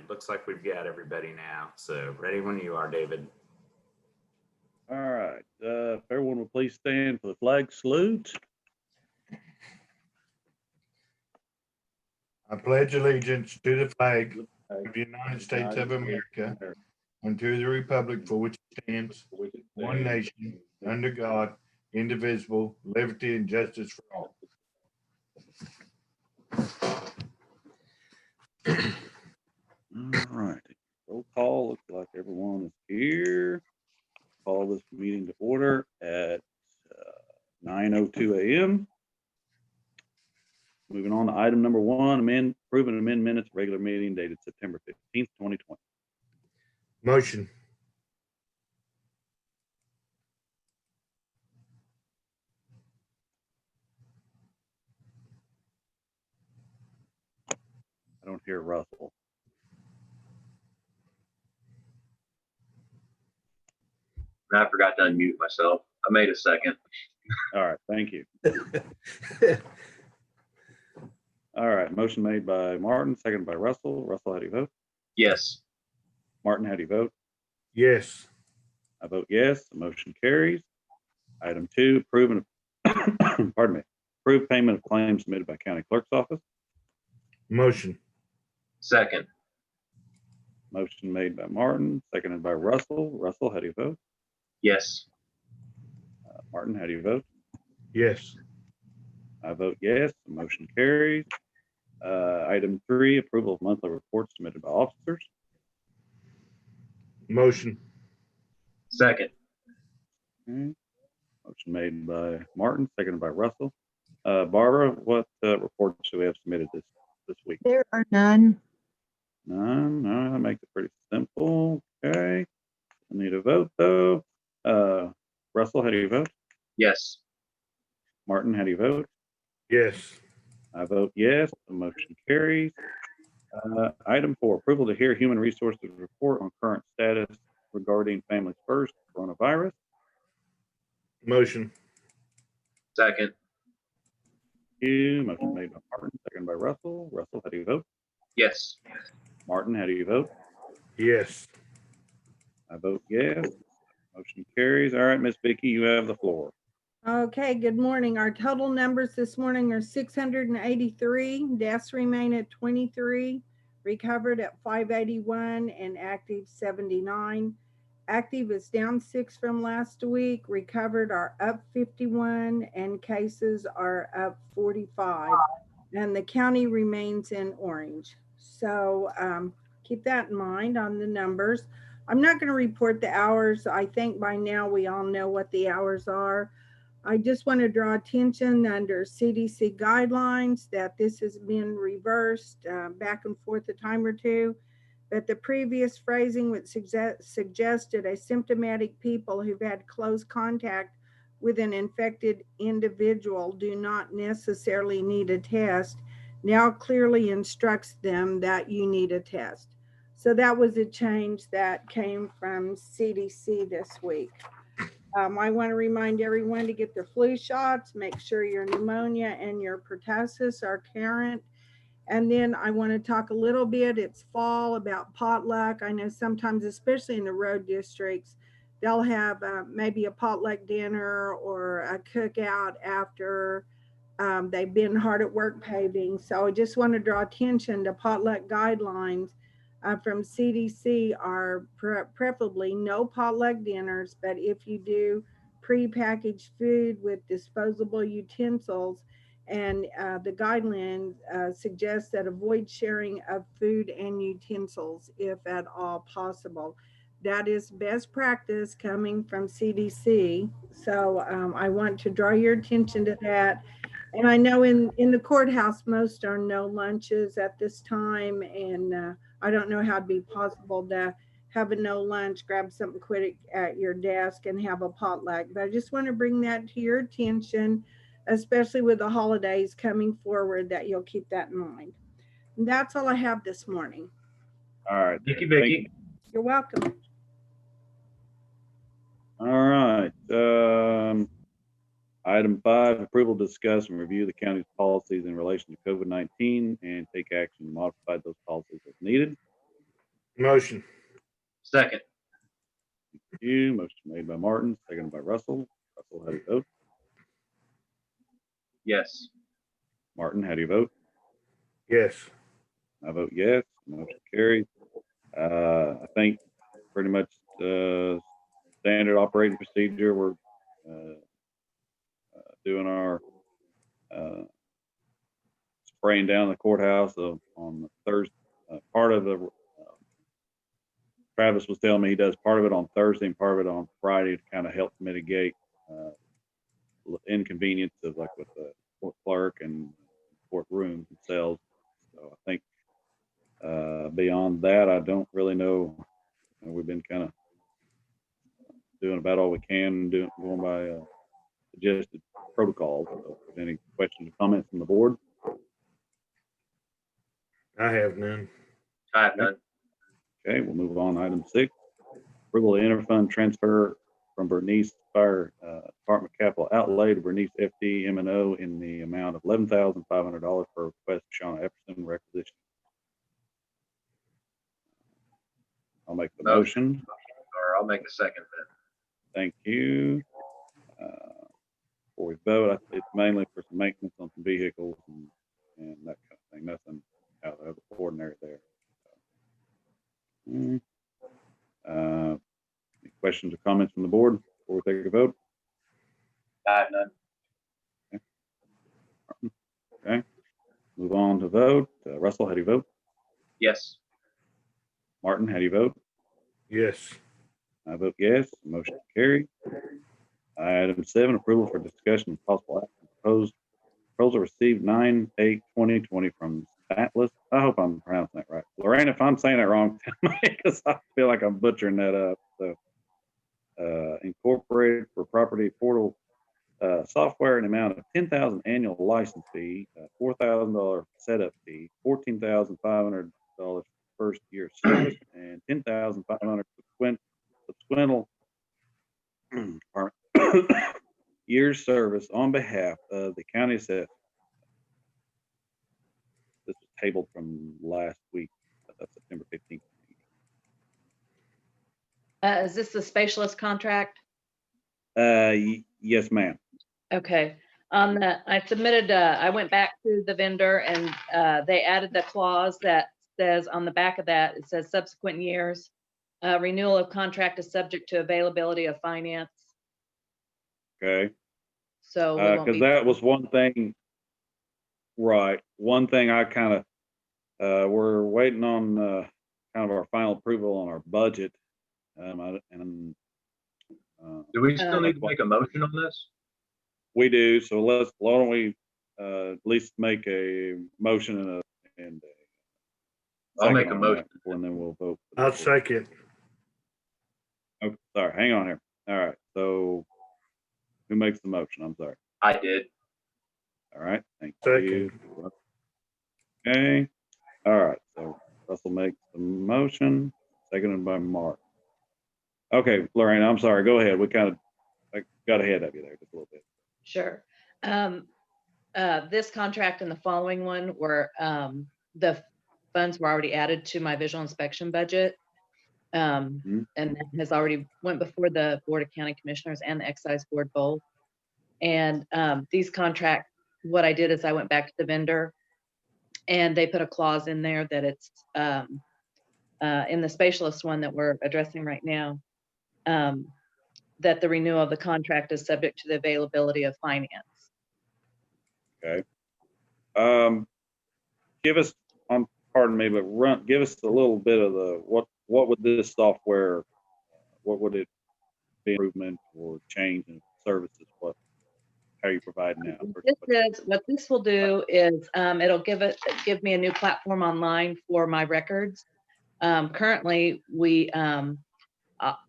looks like we've got everybody now. So ready when you are, David. All right. If everyone will please stand for the flag salute. I pledge allegiance to the flag of the United States of America and to the republic for which it stands, one nation, under God, indivisible, liberty and justice for all. All right. Roll call. Looks like everyone is here. Call this meeting to order at 9:02 a.m. Moving on to item number 1, approve and amend minutes, regular meeting dated September 15th, 2020. Motion. I don't hear Russell. I forgot to unmute myself. I made a second. All right, thank you. All right, motion made by Martin, seconded by Russell. Russell, how do you vote? Yes. Martin, how do you vote? Yes. I vote yes. The motion carries. Item 2, approve payment of claims submitted by county clerk's office. Motion. Second. Motion made by Martin, seconded by Russell. Russell, how do you vote? Yes. Martin, how do you vote? Yes. I vote yes. The motion carries. Item 3, approval of monthly reports submitted by officers. Motion. Second. Okay. Motion made by Martin, seconded by Russell. Barbara, what reports do we have submitted this week? There are none. None. No, that makes it pretty simple. Okay. I need a vote though. Russell, how do you vote? Yes. Martin, how do you vote? Yes. I vote yes. The motion carries. Item 4, approval to hear Human Resources report on current status regarding Families First coronavirus. Motion. Second. Motion made by Martin, seconded by Russell. Russell, how do you vote? Yes. Martin, how do you vote? Yes. I vote yes. Motion carries. All right, Miss Vicki, you have the floor. Okay, good morning. Our total numbers this morning are 683. Deaths remain at 23, recovered at 581, and active 79. Active is down 6 from last week. Recovered are up 51, and cases are up 45. And the county remains in orange. So keep that in mind on the numbers. I'm not going to report the hours. I think by now we all know what the hours are. I just want to draw attention under CDC guidelines that this has been reversed back and forth a time or two, but the previous phrasing which suggested asymptomatic people who've had close contact with an infected individual do not necessarily need a test now clearly instructs them that you need a test. So that was a change that came from CDC this week. I want to remind everyone to get their flu shots, make sure your pneumonia and your pertussis are current. And then I want to talk a little bit, it's fall, about potluck. I know sometimes, especially in the road districts, they'll have maybe a potluck dinner or a cookout after they've been hard at work paving. So I just want to draw attention to potluck guidelines from CDC are preferably no potluck dinners, but if you do pre-packaged food with disposable utensils, and the guidelines suggest that avoid sharing of food and utensils if at all possible. That is best practice coming from CDC. So I want to draw your attention to that. And I know in the courthouse, most are no lunches at this time. And I don't know how it'd be possible to have a no lunch, grab something quick at your desk and have a potluck. But I just want to bring that to your attention, especially with the holidays coming forward, that you'll keep that in mind. And that's all I have this morning. All right. Thank you, Vicki. You're welcome. All right. Item 5, approval to discuss and review the county's policies in relation to COVID-19 and take action to modify those policies as needed. Motion. Second. You, motion made by Martin, seconded by Russell. Russell, how do you vote? Yes. Martin, how do you vote? Yes. I vote yes, motion carries. I think pretty much, standard operating procedure. We're, doing our, spraying down the courthouse on Thursday. Part of the, Travis was telling me he does part of it on Thursday and part of it on Friday to kind of help mitigate, inconvenience of like with the court clerk and courtrooms themselves. So I think, beyond that, I don't really know. We've been kind of doing about all we can, going by, suggested protocols. So if any questions or comments from the board? I have none. I have none. Okay, we'll move on. Item 6, approval of interfund transfer from Bernice Fire Department capital outlay to Bernice FD M&O in the amount of $11,500 for request of Shauna Epperson requisition. I'll make the motion. Or I'll make a second then. Thank you. Before we vote, it's mainly for some maintenance on some vehicles and that kind of thing. Nothing out of the ordinary there. Any questions or comments from the board before we take a vote? I have none. Okay, move on to vote. Russell, how do you vote? Yes. Martin, how do you vote? Yes. I vote yes. Motion carried. Item 7, approval for discussion and possible action. Proposal received 9/8/2020 from Atlas. I hope I'm pronouncing that right. Lorraine, if I'm saying that wrong, tell me, because I feel like I'm butchering that up. So, Incorporated for property portal software in amount of $10,000 annual license fee, $4,000 setup fee, $14,500 first year service, and $10,500 subsequent years service on behalf of the county assessor. This was tabled from last week, September 15th. Is this the specialist contract? Yes, ma'am. Okay. I submitted, I went back to the vendor and they added the clause that says on the back of that, it says subsequent years, renewal of contract is subject to availability of finance. Okay. So we won't Because be, that was one thing, right? One thing I kind of, we're waiting on kind of our final approval on our budget. Do we still need to make a motion on this? We do. So why don't we at least make a motion and I'll make a second on motion. that, and then we'll vote. I'll second. Oh, sorry. Hang on here. All right. So who makes the motion? I'm sorry. I did. All right. Thank Second. you. Okay. All right. So Russell makes the motion, seconded by Mark. Okay, Lorraine, I'm sorry. Go ahead. I got ahead of you there just a little bit. sure. This contract and the following one were, the funds were already added to my visual inspection budget. And that has already went before the Board of County Commissioners and the Excise Board both. And these contracts, what I did is I went back to the vendor and they put a clause in there that it's in the specialist one that we're addressing right now, that the renewal of the contract is subject to the availability of finance. Okay. Give us, pardon me, but give us a little bit of what would this software, what would it be improvement or change in services? How are you providing now? What this will do is it'll give me a new platform online for my records. Currently,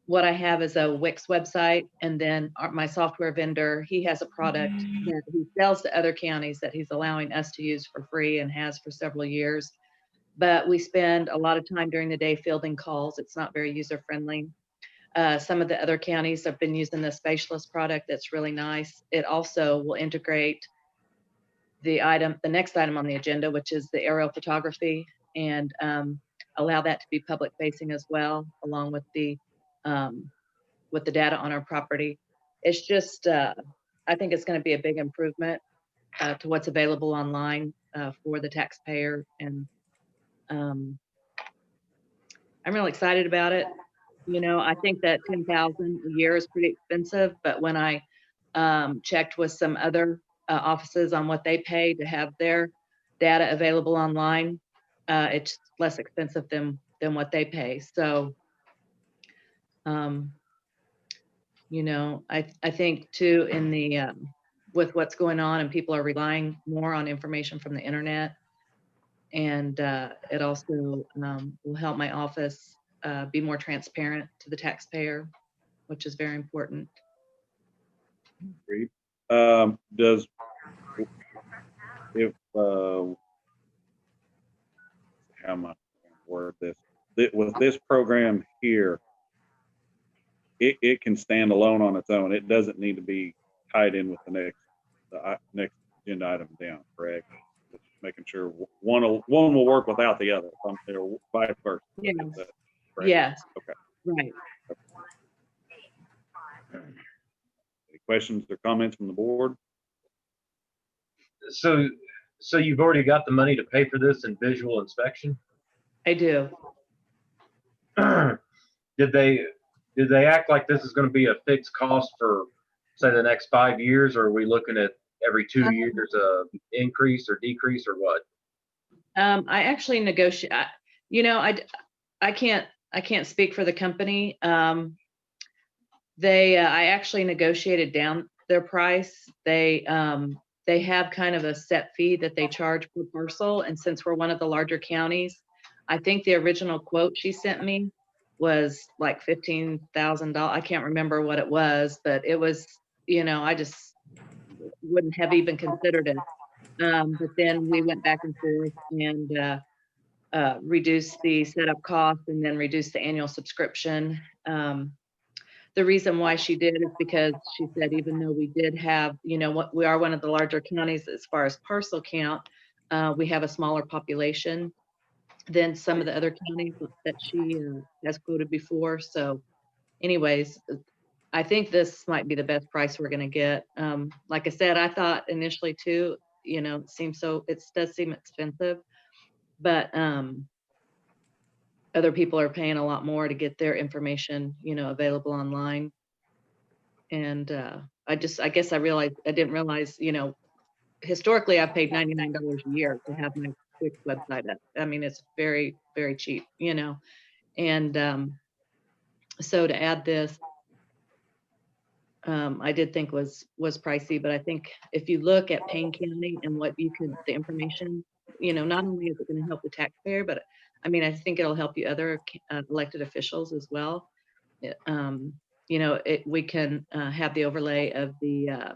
what I have is a Wix website, and then my software vendor, he has a product that he sells to other counties that he's allowing us to use for free and has for several years. But we spend a lot of time during the day fielding calls. It's not very user friendly. Some of the other counties have been using the specialist product that's really nice. It also will integrate the next item on the agenda, which is the aerial photography. And allow that to be public facing as well, along with the data on our property. It's just, I think it's going to be a big improvement to what's available online for the taxpayer. And I'm really excited about it. You know, I think that 10,000 a year is pretty expensive, but when I checked with some other offices on what they pay to have their data available online, it's less expensive than what they pay. So, you know, I think too, in the with what's going on and people are relying more on information from the internet, and it also will help my office be more transparent to the taxpayer, which is very important. Agreed. Does, if, how am I going to word this? With this program here, it can stand alone on its own. It doesn't need to be tied in with the next agenda item down, correct? Just making sure one will work without the other, or vice versa. Yes. Correct? Yes. Okay. Right. Any questions or comments from the board? So you've already got the money to pay for this in visual inspection? I do. Did they act like this is going to be a fixed cost for, say, the next 5 years, or are we looking at every 2 years a increase or decrease, or what? I actually negotiate. You know, I can't speak for the company. I actually negotiated down their price. They have kind of a set fee that they charge per parcel, and since we're one of the larger counties, I think the original quote she sent me was like $15,000. I can't remember what it was, but it was, you know, I just wouldn't have even considered it. But then we went back and forth and reduced the setup cost and then reduced the annual subscription. The reason why she did is because she said, even though we did have, you know, we are one of the larger counties as far as parcel count, we have a smaller population than some of the other counties that she has quoted before. So anyways, I think this might be the best price we're going to get. Like I said, I thought initially too, you know, it does seem expensive, but other people are paying a lot more to get their information, you know, available online. And I guess I didn't realize, you know, historically I paid $99 a year to have my Wix website up. I mean, it's very, very cheap, you know. And so to add this, I did think was pricey, but I think if you look at Payne County and the information, you know, not only is it going to help the taxpayer, but I mean, I think it'll help you other elected officials as well. You know, we can have the overlay of the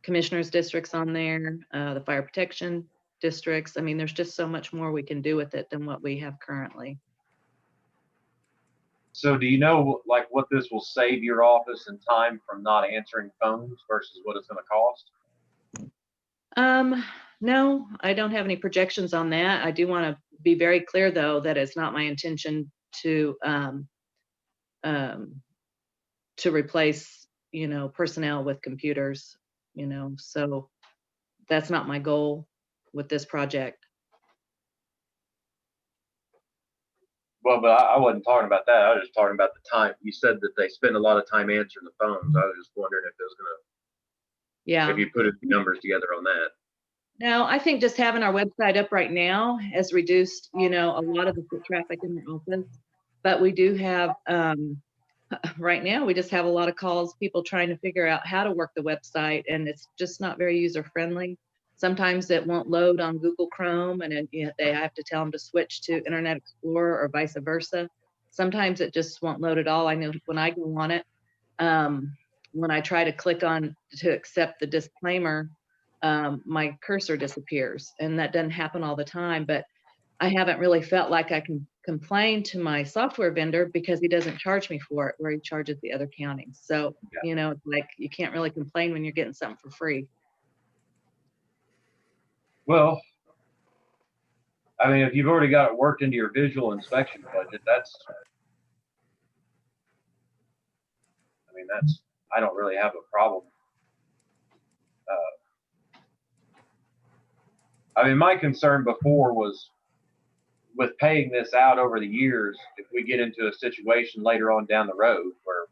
commissioners districts on there, the fire protection districts. I mean, there's just so much more we can do with it than what we have currently. So do you know, like, what this will save your office in time from not answering phones versus what it's going to cost? No, I don't have any projections on that. I do want to be very clear, though, that it's not my intention to replace, you know, personnel with computers, you know, so that's not my goal with this project. Well, but I wasn't talking about that. I was just talking about the time. You said that they spend a lot of time answering the phones. I was just wondering if it was going to, Yeah. if you put the numbers together on that. No, I think just having our website up right now has reduced, you know, a lot of the foot traffic in the office. But we do have, right now, we just have a lot of calls, people trying to figure out how to work the website, and it's just not very user friendly. Sometimes it won't load on Google Chrome, and then, you know, they have to tell them to switch to Internet Explorer or vice versa. Sometimes it just won't load at all. I know when I go on it, when I try to click on to accept the disclaimer, my cursor disappears, and that doesn't happen all the time. But I haven't really felt like I can complain to my software vendor because he doesn't charge me for it where he charges the other counties. So, you know, it's like you can't really complain when you're getting something for free. Well, I mean, if you've already got it worked into your visual inspection budget, I don't really have a problem. I mean, my concern before was with paying this out over the years, if we get into a situation later on down the road where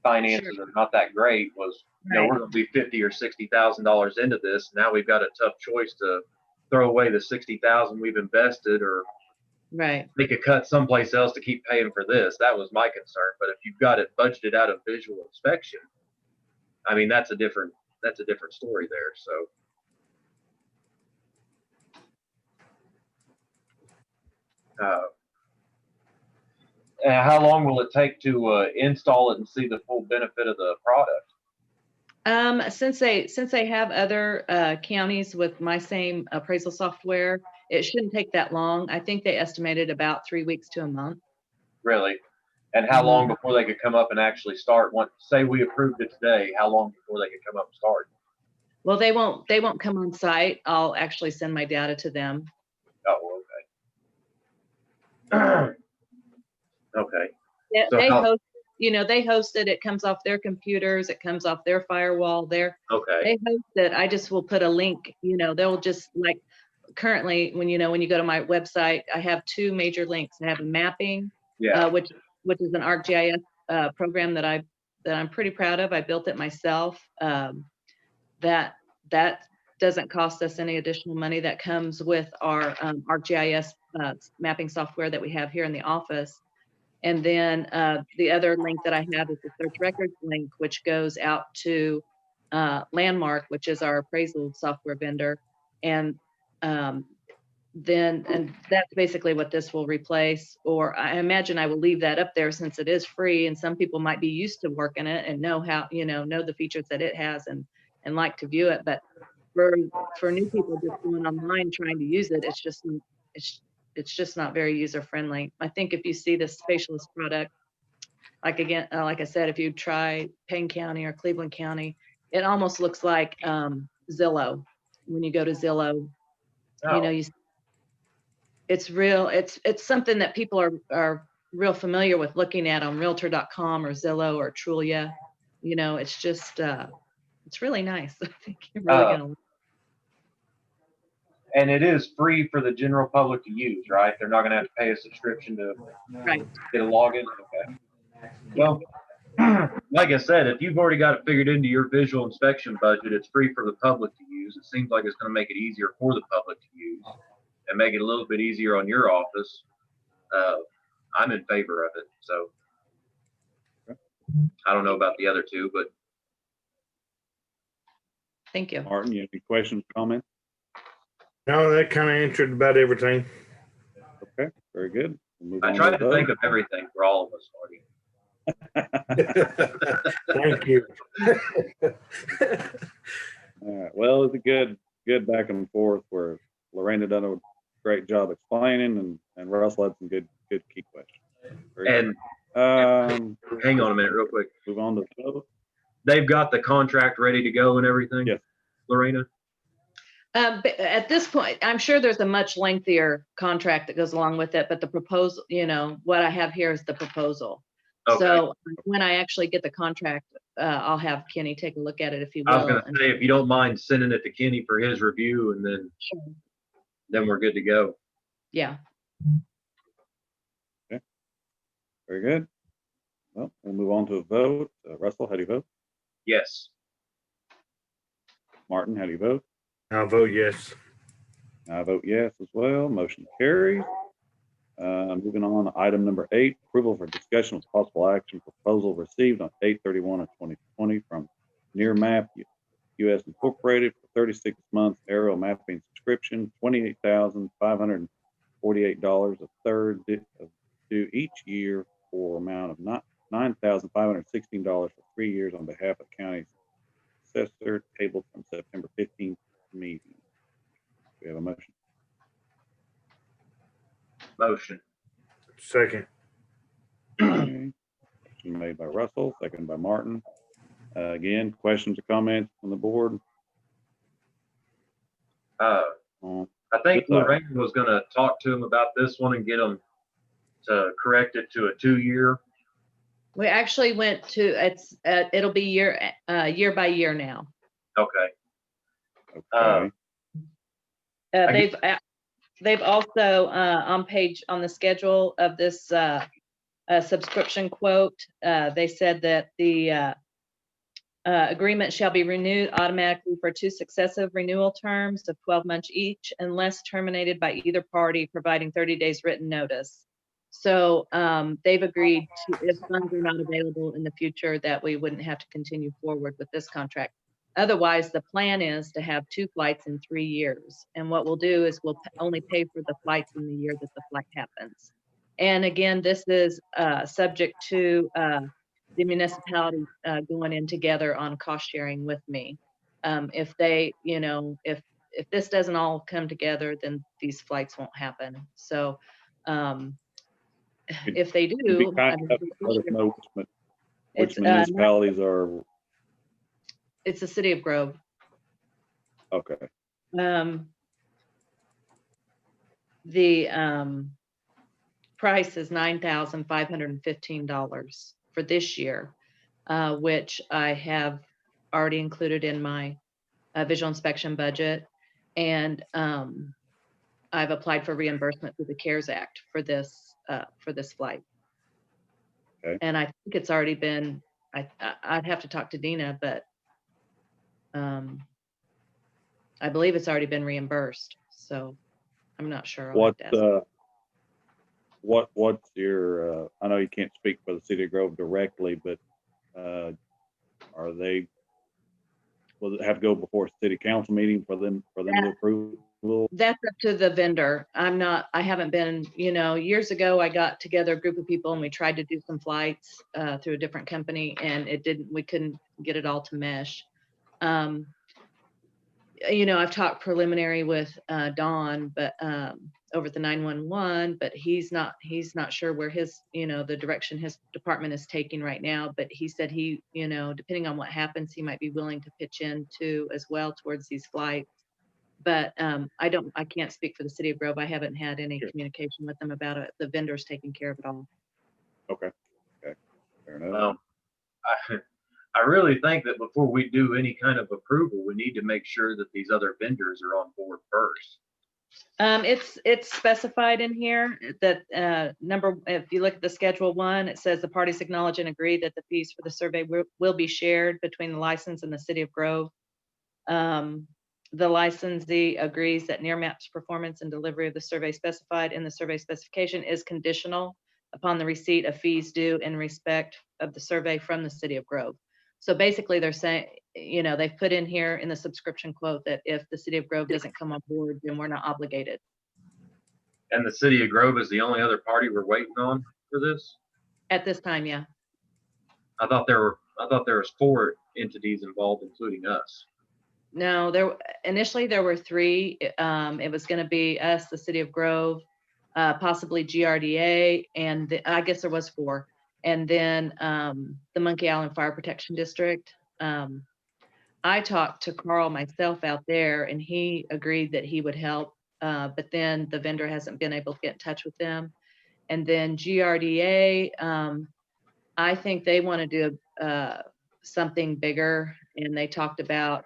finances are not that great, was, you know, Right. we're going to be $50,000 or $60,000 into this. Now we've got a tough choice to throw away the $60,000 we've invested or Right. make a cut someplace else to keep paying for this. That was my concern. But if you've got it budgeted out of visual inspection, I mean, that's a different story there. So. How long will it take to install it and see the full benefit of the product? Since they have other counties with my same appraisal software, it shouldn't take that long. I think they estimated about 3 weeks to a month. Really? And how long before they could come up and actually start? Say we approved it today, how long before they could come up and start? Well, they won't come on site. I'll actually send my data to them. Oh, okay. Okay. Yeah, So they host, they host it. It comes off their computers. It comes off their firewall. Okay. They host it. I just will put a link. They'll just like currently when you go to my website, I have 2 major links. I have a mapping, which is an ArcGIS program that I'm pretty proud of. I built it myself. That doesn't cost us any additional money. That comes with our ArcGIS mapping software that we have here in the office. And then the other link that I have is the search records link, which goes out to Landmark, which is our appraisal software vendor. And that's basically what this will replace. Or I imagine I will leave that up there since it is free, and some people might be used to working it and know how, know the features that it has and like to view it. But for new people just going online trying to use it, it's just not very user friendly. I think if you see this facialist product, like I said, if you try Payne County or Cleveland County, it almost looks like Zillow. When you go to Zillow, it's real. It's something that people are real familiar with looking at on Realtor.com or Zillow or Trulia. It's just it's really nice. I think you're really gonna. And it is free for the general public to use, right? They're not going to have to pay a subscription to get a login. Okay. Well, like I said, if you've already got it figured into your visual inspection budget, it's free for the public to use. It seems like it's going to make it easier for the public to use and make it a little bit easier on your office. I'm in favor of it. So I don't know about the other 2, but. Thank you. Martin, you have any questions, comments? No, that kind of answered about everything. Okay, very good. We'll move I on tried the to vote. think of everything for all of us, Marty. Thank you. All right. Well, it's a good back and forth where Lorena done a great job explaining and Russell had some good key questions. Very And good. hang on a minute real quick. Move on to the vote. They've got the contract ready to go and everything? Yes. Lorena? But at this point, I'm sure there's a much lengthier contract that goes along with it, but the proposal, what I have here is the proposal. Okay. So when I actually get the contract, I'll have Kenny take a look at it if he will. I was going to say, if you don't mind sending it to Kenny for his review, and then we're good to go. Yeah. Okay. Very good. Well, we'll move on to a vote. Russell, how do you vote? Yes. Martin, how do you vote? I'll vote yes. I vote yes as well. Motion carries. Moving on to item number 8, approval for discussion with possible action proposal received on 8/31/2020 from Near Map US Incorporated for 36 months aerial mapping subscription, $28,548 a third due each year for amount of $9,516 for 3 years on behalf of county assessor, tabled from September 15th meeting. We have a motion. Motion. Second. Okay. Motion made by Russell, second by Martin. Again, questions or comments on the board? I think It's all right. Lorraine was gonna talk to him about this one and get them to correct it to a 2-year. We actually went to, it'll be year by year now. Okay. Okay. They've also, on the schedule of this subscription quote, they said that the agreement shall be renewed automatically for 2 successive renewal terms of 12 months each, unless terminated by either party, providing 30 days written notice. So they've agreed to, if funds are not available in the future, that we wouldn't have to continue forward with this contract. Otherwise, the plan is to have 2 flights in 3 years. And what we'll do is we'll only pay for the flights in the year that the flight happens. And again, this is subject to the municipality going in together on cost sharing with me. If they, if this doesn't all come together, then these flights won't happen. So if they You'd be do, kind enough to let us know which it's municipalities are, it's the city of Grove. okay. The price is $9,515 for this year, which I have already included in my visual inspection budget. And I've applied for reimbursement through the CARES Act for this flight. Okay. And I think it's already been, I'd have to talk to Dina, but I believe it's already been reimbursed. So I'm not sure. I'll have to ask. What's your, I know you can't speak for the city of Grove directly, but will it have to go before a city council meeting for them to approve? That's up to the vendor. I haven't been, years ago, I got together a group of people and we tried to do some flights through a different company, and we couldn't get it all to mesh. I've talked preliminary with Don, but over at the 911, but he's not sure where his, the direction his department is taking right now. But he said he, depending on what happens, he might be willing to pitch in too as well towards these flights. But I can't speak for the city of Grove. I haven't had any communication with them about it. The vendor's taking care of it all. Okay. Fair enough. Well, I really think that before we do any kind of approval, we need to make sure that these other vendors are on board first. It's specified in here that if you look at the Schedule 1, it says the parties acknowledge and agree that the fees for the survey will be shared between the license and the city of Grove. The licensee agrees that Nearmap's performance and delivery of the survey specified in the survey specification is conditional upon the receipt of fees due in respect of the survey from the city of Grove. So basically they're saying, they've put in here in the subscription quote that if the city of Grove doesn't come on board, then we're not obligated. And the city of Grove is the only other party we're waiting on for this? At this time, yeah. I thought there was 4 entities involved, including us. No, initially there were 3. It was going to be us, the city of Grove, possibly GRDA, and I guess there was 4. And then the Monkey Island Fire Protection District. I talked to Carl myself out there, and he agreed that he would help, but then the vendor hasn't been able to get in touch with them. And then GRDA, I think they want to do something bigger, and they talked about,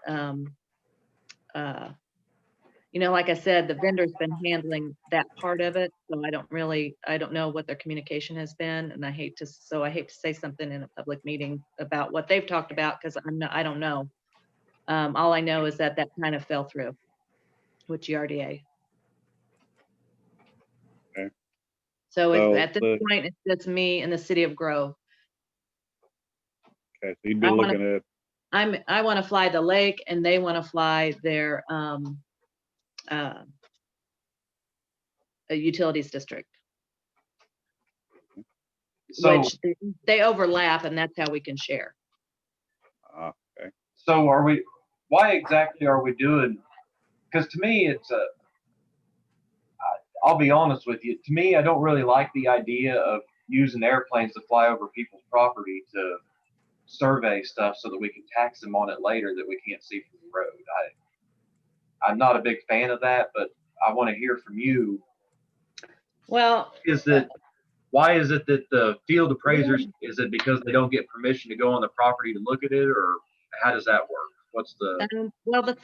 like I said, the vendor's been handling that part of it, so I don't know what their communication has been, and I hate to say something in a public meeting about what they've talked about, because I don't know. All I know is that kind of fell through with GRDA. Okay. So at this point, it's just me and the city of Grove. Okay, so you'd be looking at. I want to fly the lake, and they want to fly their utilities district. So, which they overlap, and that's how we can share. Okay. So why exactly are we doing? Because to me, I'll be honest with you. To me, I don't really like the idea of using airplanes to fly over people's property to survey stuff so that we can tax them on it later that we can't see from the road. I'm not a big fan of that, but I want to hear from you. Well, Why is it that the field appraisers, is it because they don't get permission to go on the property to look at it, or how does that work? What's the, well, the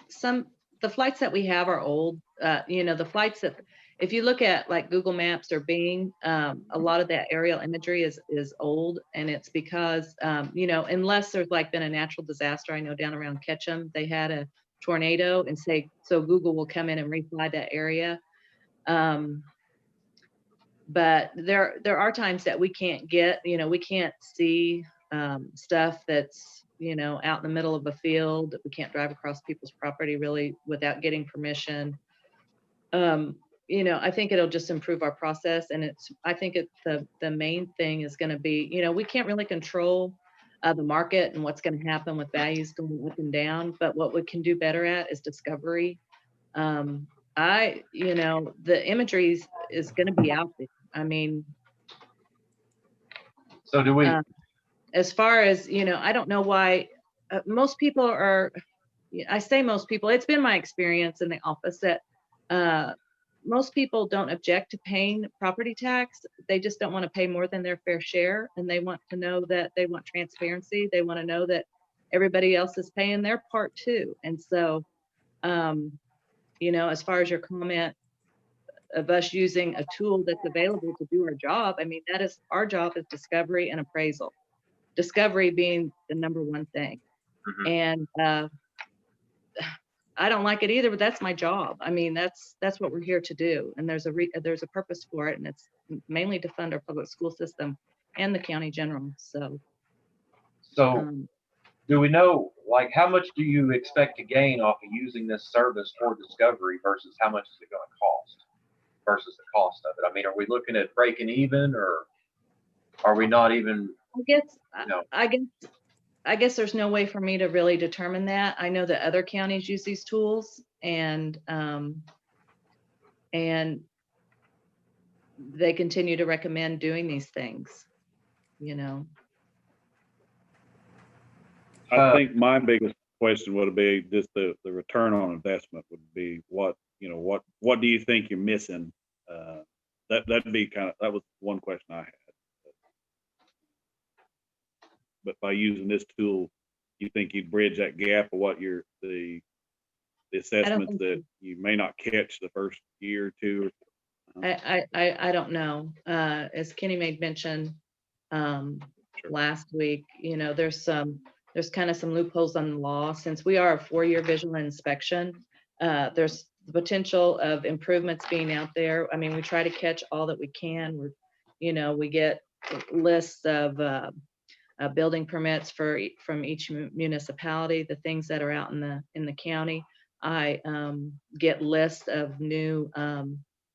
flights that we have are old. The flights that, if you look at like Google Maps or Bing, a lot of that aerial imagery is old, and it's because unless there's like been a natural disaster. I know down around Ketchum they had a tornado, and so Google will come in and refly that area. But there are times that we can't get, we can't see stuff that's, out in the middle of a field. We can't drive across people's property really without getting permission. I think it'll just improve our process. And I think the main thing is going to be, we can't really control the market and what's going to happen with values going up and down. But what we can do better at is discovery. The imagery is going to be out there. I mean, so do we, as far as, I don't know why most people are, I say most people, it's been my experience in the office that most people don't object to paying property tax. They just don't want to pay more than their fair share. And they want to know that they want transparency. They want to know that everybody else is paying their part too. And so, as far as your comment of us using a tool that's available to do our job, I mean, that is our job, is discovery and appraisal. Discovery being the number one thing. And I don't like it either, but that's my job. I mean, that's what we're here to do. And there's a purpose for it, and it's mainly to fund our public school system and the county general. So do we know, like, how much do you expect to gain off of using this service for discovery versus how much is it going to cost versus the cost of it? I mean, are we looking at breaking even, or are we not even? I guess there's no way for me to really determine that. I know that other counties use these tools, and they continue to recommend doing these things, I think my biggest question would be just the return on investment would be what do you think you're missing? That'd be that was one question I had. But by using this tool, you think you'd bridge that gap of what the assessments that you may not catch the first year or two? I don't know. As Kenny made mention last week, there's kind of some loopholes on the law. Since we are a 4-year visual inspection, there's the potential of improvements being out there. I mean, we try to catch all that we can. We get lists of building permits from each municipality, the things that are out in the county. I get lists of new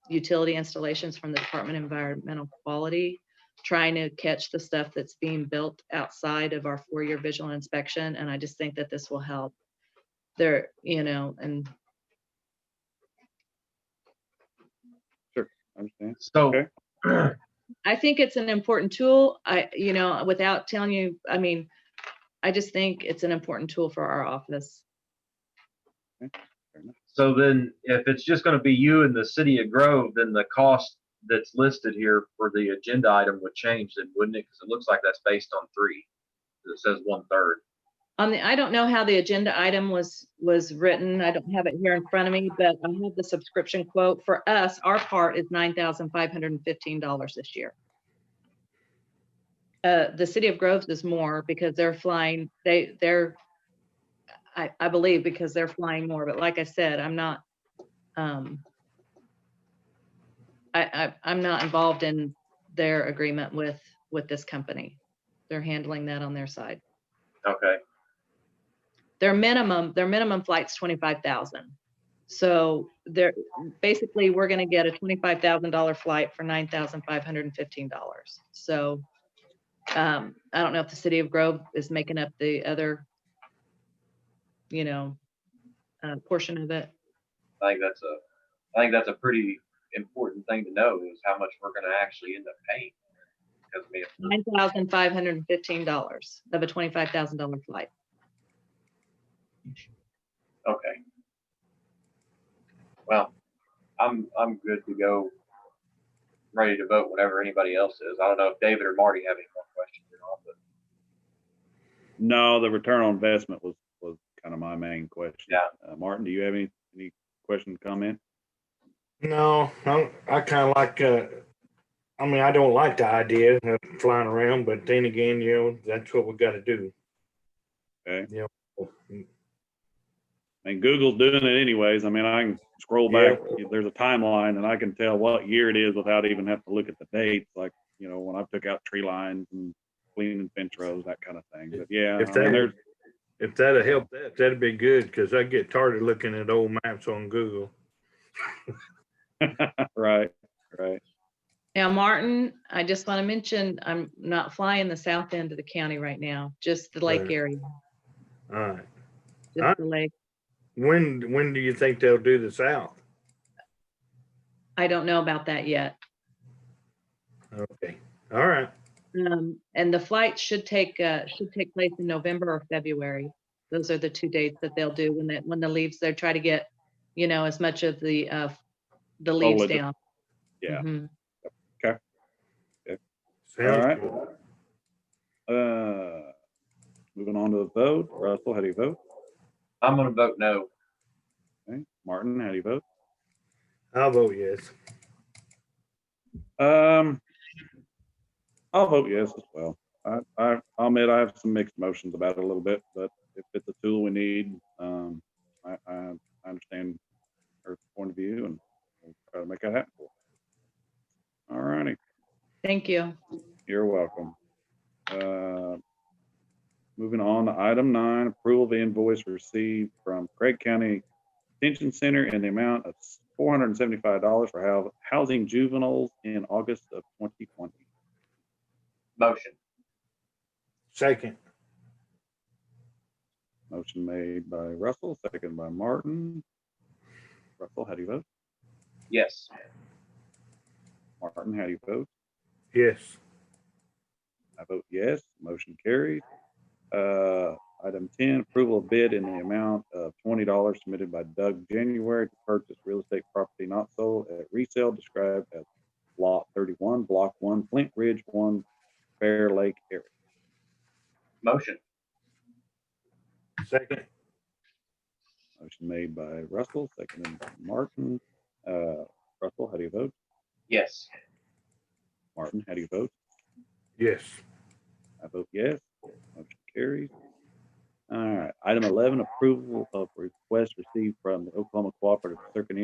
utility installations from the Department of Environmental Quality, trying to catch the stuff that's being built outside of our 4-year visual inspection. And I just think that this will help there, and Sure, I understand. So okay. I think it's an important tool. Without telling you, I mean, I just think it's an important tool for our office. So then if it's just going to be you and the city of Grove, then the cost that's listed here for the agenda item would change, then, wouldn't it? Because it looks like that's based on 3. It says 1/3. I don't know how the agenda item was written. I don't have it here in front of me, but I have the subscription quote. For us, our part is $9,515 this year. The city of Groves is more because they're flying. I believe because they're flying more. But like I said, I'm not. I'm not involved in their agreement with this company. They're handling that on their side. Okay. Their minimum flight's 25,000. So we're going to get a $25,000 flight for $9,515. So I don't know if the city of Grove is making up the other, portion of it. I think that's a pretty important thing to know, is how much we're going to actually end up paying. Because $9,515 of a $25,000 flight. Okay. Well, I'm good to go, ready to vote whenever anybody else is. I don't know if David or Marty have any more questions or not, but No, the return on investment was kind of my main question. Yeah. Martin, do you have any question, comment? No, I kind of like, I mean, I don't like the idea of flying around, but then again, that's what we got to do. Okay. You know, And Google's doing it anyways. I mean, I can scroll back. There's a timeline, and I can tell what year it is without even having to look at the dates. Like, when I took out tree lines and cleaning fence rows, that kind of thing. But yeah, if I mean, there's that'd help, that'd be good, because I get tired of looking at old maps on Google. right. Now, Martin, I just want to mention, I'm not flying the south end of the county right now, just the lake Right. area, All right. just the lake. When do you think they'll do the south? I don't know about that yet. Okay. All right. And the flight should take place in November or February. Those are the 2 dates that they'll do when the leaves, they try to get, as much of the leaves Foliage. down. Yeah. Mhm. Sounds All right. good. Moving on to the vote. Russell, how do you vote? I'm going to vote no. Okay. Martin, how do you vote? I'll vote yes. I'll vote yes as well. I'll admit I have some mixed emotions about it a little bit, but if it's a tool we need, I understand her point of view, and we'll try to make that happen. All righty. Thank you. You're welcome. Moving on to item 9, approval of the invoice received from Craig County Detention Center in the amount of $475 for housing juveniles in August of 2020. Motion. Second. Motion made by Russell, second by Martin. Russell, how do you vote? Yes. Martin, how do you vote? Yes. I vote yes. Motion carries. Item 10, approval of bid in the amount of $20 submitted by Doug January to purchase real estate property not sold at resale described as Lot 31, Block 1, Flint Ridge 1, Bear Lake area. Motion. Second. Motion made by Russell, seconded by Martin. Russell, how do you vote? Yes. Martin, how do you vote? Yes. I vote yes. Motion carries. All right. Item 11, approval of request received from the Oklahoma Cooperative Circuit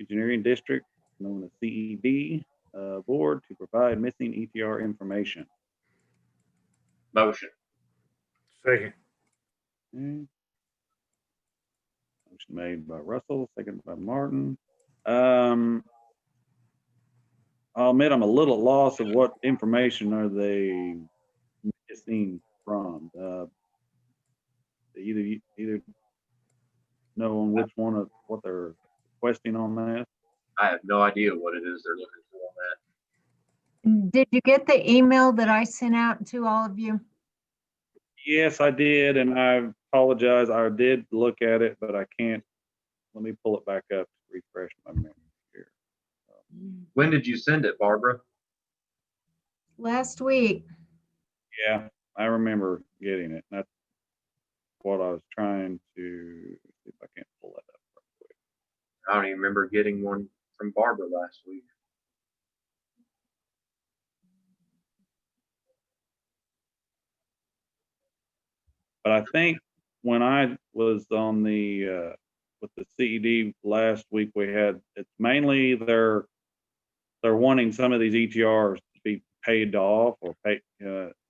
Engineering District, known as CED, board to provide missing ETR information. Motion. Second. Okay. Motion made by Russell, seconded by Martin. I'll admit I'm a little lost of what information are they missing from. Either know on which one of what they're requesting on that. I have no idea what it is they're looking for on that. Did you get the email that I sent out to all of you? Yes, I did, and I apologize. I did look at it, but I can't. Let me pull it back up to refresh my memory here. When did you send it, Barbara? Last week. Yeah, I remember getting it. That's what I was trying to see if I can't pull that up real quick. I don't even remember getting one from Barbara last week. But I think when I was on the with the CED last week, it's mainly they're wanting some of these ETRs to be paid off or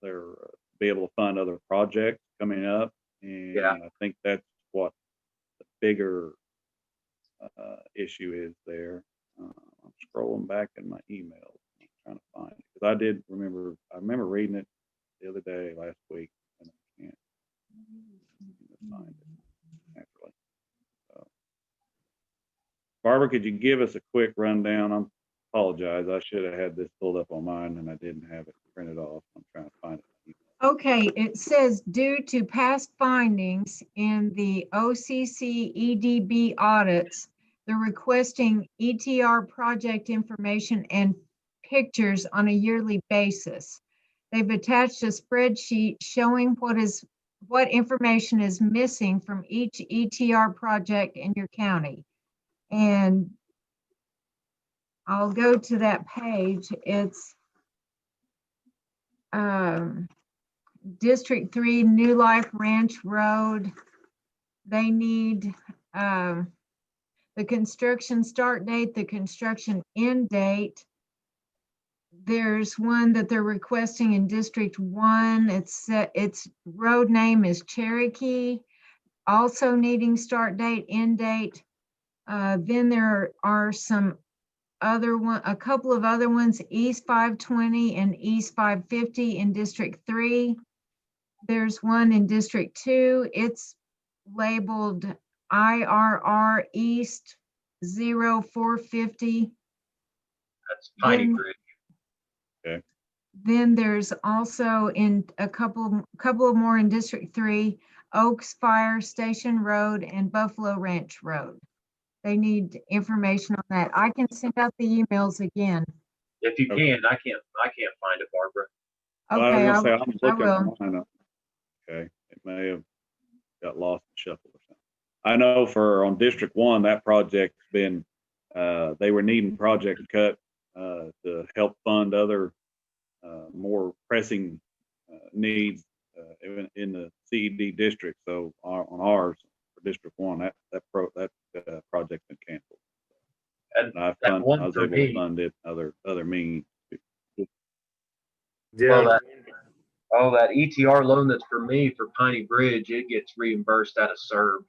they're be able to fund other projects coming up, and Yeah. I think that's what the bigger issue is there. I'm scrolling back in my emails, I'm trying to find it because I remember reading it the other day last week, and I can't find it actually. So, Barbara, could you give us a quick rundown? I apologize. I should have had this pulled up on mine and I didn't have it printed off. I'm trying to find it. Okay, it says due to past findings in the OCC EDB audits, They're requesting ETR project information and pictures on a yearly basis. They've attached a spreadsheet showing what information is missing from each ETR project in your county. And I'll go to that page. It's District 3, New Life Ranch Road. They need the construction start date, the construction end date. There's one that they're requesting in District 1. Its road name is Cherokee, also needing start date, end date. Then there are a couple of other ones, East 520 and East 550 in District 3. There's one in District 2. It's labeled IRR East 0450. That's Piney Then- Bridge. Then there's also in a couple of more in District 3, Oaks Fire Station Road and Buffalo Ranch Road. They need information on that. I can send out the emails again. If you Okay. can, I can't find it, Barbara. Well, I Okay, was gonna say, I'm I looking will. online. Okay, it may have got lost in shuffle or something. I know on District 1, that project's been, they were needing project cut to help fund other more pressing needs in the CED district. So on ours, for District 1, that project's been canceled. And And I that one was for able to me, fund it other means. Yeah, that ETR loan that's for me for Piney Bridge, it gets reimbursed out of CERB.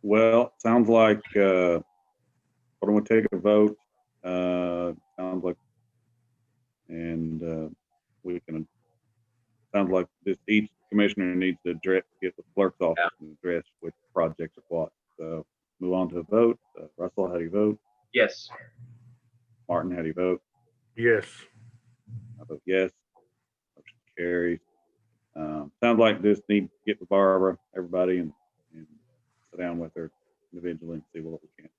Well, sounds like, we're gonna take a vote. Sounds like, and sounds like each commissioner needs to get the clerk's office and address which projects are what. So move on to a vote. Russell, how do you vote? Yes. Martin, how do you vote? yes. I vote yes. Motion carries. Sounds like this need to get with Barbara, everybody, and sit down with her individually and see what we can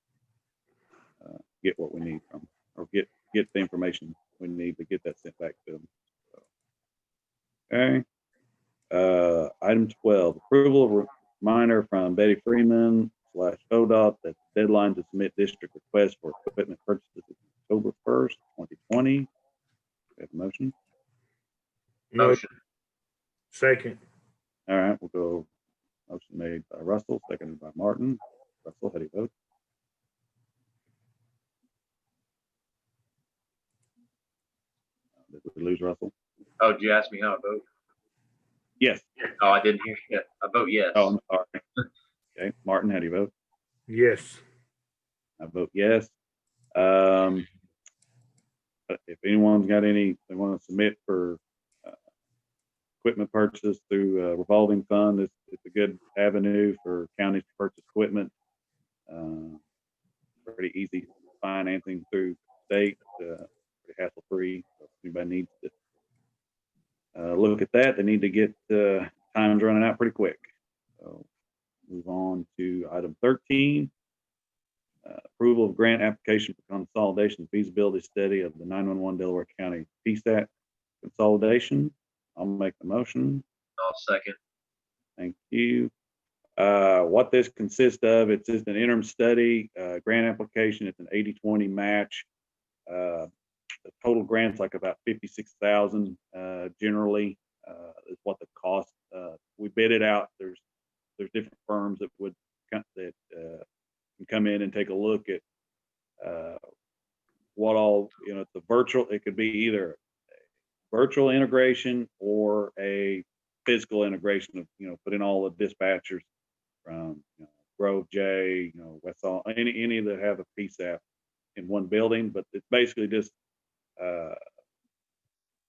get what we need from, or get the information we need to get that sent back to them. So, okay. Item 12, approval of reminder from Betty Freeman / ODOT that the deadline to submit district requests for equipment purchases is October 1st, 2020. We have a motion. Motion. Second, All right, we'll go. Motion made by Russell, seconded by Martin. Russell, how do you vote? Did we lose Russell? Oh, did you ask me how I vote? Yes. Oh, I didn't hear you. I vote yes. Oh, I'm sorry. Okay, Martin, how do you vote? yes. I vote yes. If anyone's got they want to submit for equipment purchases through a revolving fund, it's a good avenue for counties to purchase equipment. Pretty easy financing through state, pretty hassle-free. So if anybody needs to look at that, they need to get time's running out pretty quick. So move on to item 13. Approval of grant application for consolidation feasibility study of the 911 Delaware County PSAT consolidation. I'll make the motion. I'll second. Thank you. What this consists of, it's just an interim study, grant application. It's an 80-20 match. The total grant's like about 56,000 generally is what the cost. We bid it out. There's different firms that can come in and take a look at what all, it's a virtual, it could be either a virtual integration or a physical integration of, put in all the dispatchers from Grove J, Westall, any that have a PSAP in one building, but it's basically just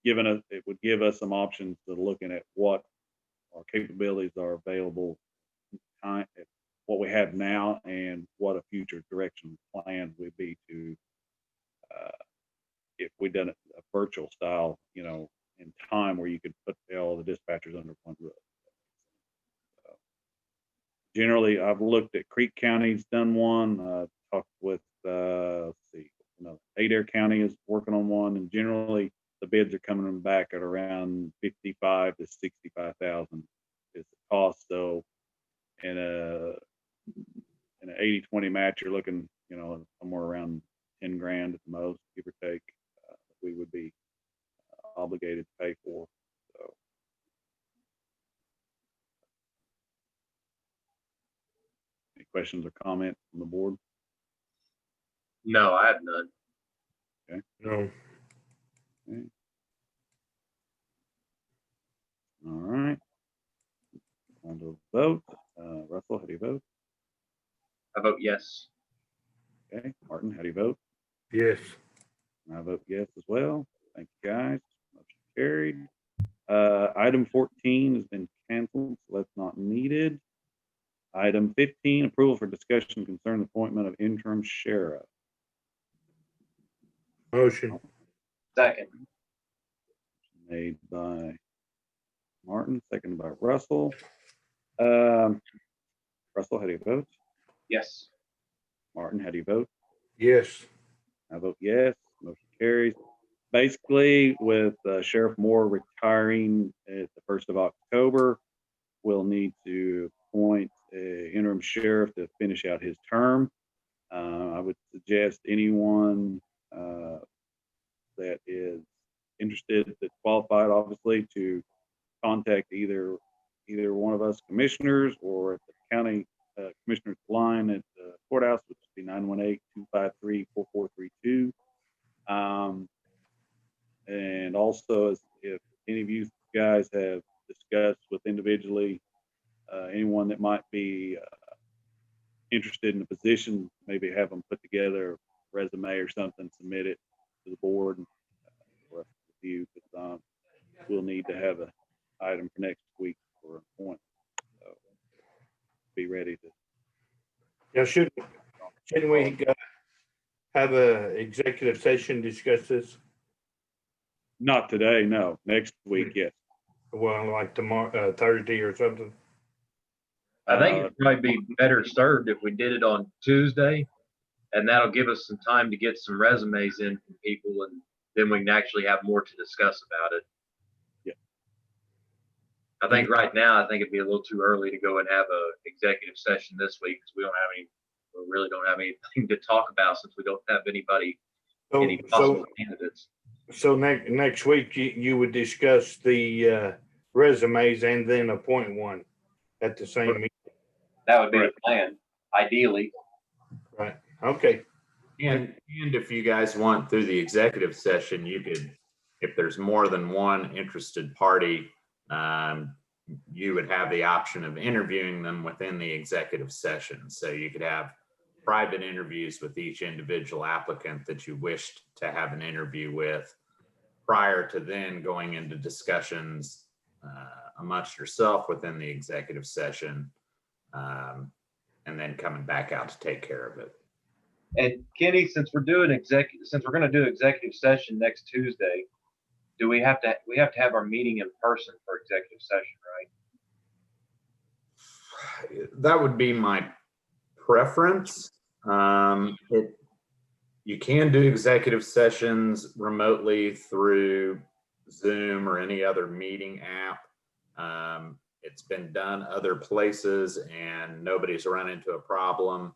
it would give us some options to looking at what our capabilities are available, what we have now, and what a future direction plan would be to if we done it a virtual style, in time where you could put all the dispatchers under one roof. Generally, I've looked at Creek County's done one, talked with, let's see, 8 County is working on one, and generally the bids are coming back at around 55 to 65,000 is the cost. So in an 80-20 match, you're looking, somewhere around 10 grand at the most, give or take, we would be obligated to pay for. So any questions or comments from the board? No, I have none. No. All right. On to vote. Russell, how do you vote? I vote yes. Okay. Martin, how do you vote? Yes. And I vote yes as well. Thank you, guys. Motion carried. Item 14 has been canceled, so that's not needed. Item 15, approval for discussion concerning the appointment of interim sheriff. Motion. Second. Made by Martin, seconded by Russell. Russell, how do you vote? Yes. Martin, how do you vote? Yes. I vote yes. Motion carries. Basically, with Sheriff Moore retiring at the 1st of October, we'll need to appoint an interim sheriff to finish out his term. I would suggest anyone that is interested, that's qualified, obviously, to contact either one of us commissioners or at the county commissioner's line at the courthouse, which would be 918-253-4432. And also, if any of you guys have discussed with individually anyone that might be interested in the position, maybe have them put together a resume or something, submit it to the board for us to review, because we'll need to have an item for next week for an appointment. So be ready to. Yeah, shouldn't we have a executive session, discuss this? Not today, no. Next week, yes. Well, like tomorrow, Thursday or something? I think it'd probably be better served if we did it on Tuesday, and that'll give us some time to get some resumes in from people, and then we can actually have more to discuss about it. Yeah. I think right now, I think it'd be a little too early to go and have a executive session this week, because we really don't have anything to talk about, since we don't have any possible candidates. So next week, you would discuss the resumes and then appoint one at the same meeting. That would be the plan, ideally. Right. Okay. And if you guys want, through the executive session, you could, if there's more than one interested party, you would have the option of interviewing them within the executive session. So you could have private interviews with each individual applicant that you wished to have an interview with, prior to then going into discussions amongst yourself within the executive session, and then coming back out to take care of it. And Kenny, since we're going to do executive session next Tuesday, do we have to have our meeting in person for executive session, right? That would be my preference. You can do executive sessions remotely through Zoom or any other meeting app. It's been done other places and nobody's run into a problem.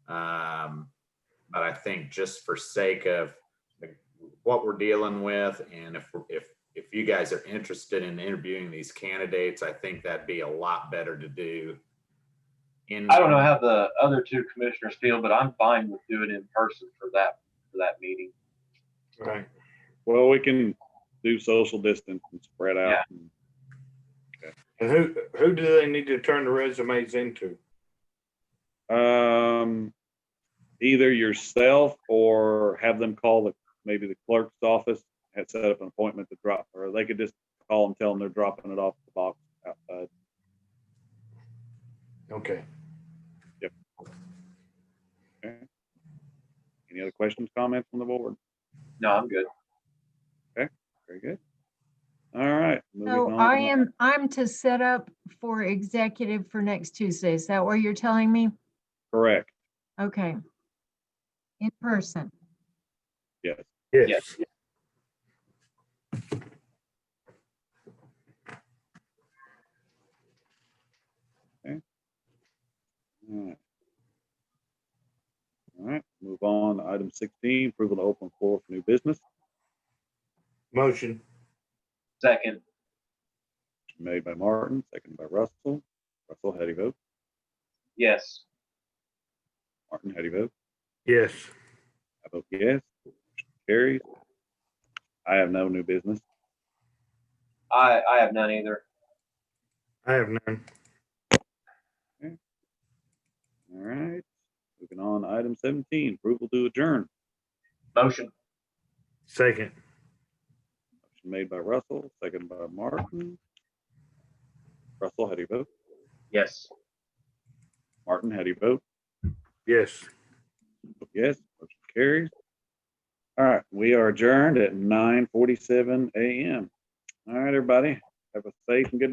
But I think just for sake of what we're dealing with, and if you guys are interested in interviewing these candidates, I think that'd be a lot better to do. I don't know how the other two commissioners feel, but I'm fine with doing it in person for that meeting. Right. Well, we can do social distance and spread out. Yeah. And who do they need to turn the resumes into? Either yourself or have them call maybe the clerk's office and set up an appointment to drop, or they could just call and tell them they're dropping it off the box outside. Okay. Yep. Okay. Any other questions, comments from the board? No, I'm good. Okay, very good. All right. So moving on. I'm to set up for executive for next Tuesday. Is that what you're telling me? Correct. Okay. In person. Yes. Yes. All right. All right, move on to item 16, approval to open floor for new business. Motion. Second. Made by Martin, seconded by Russell. Russell, how do you vote? Yes. Martin, how do you vote? Yes. I vote yes. Motion carries. I have no new business. I have none either. I have none. All right, moving on to item 17, approval to adjourn. Motion. Second. Motion made by Russell, seconded by Martin. Russell, how do you vote? Yes. Martin, how do you vote? Yes. Vote yes. Motion carries. All right, we are adjourned at 9:47 a.m. All right, everybody, have a safe and good day.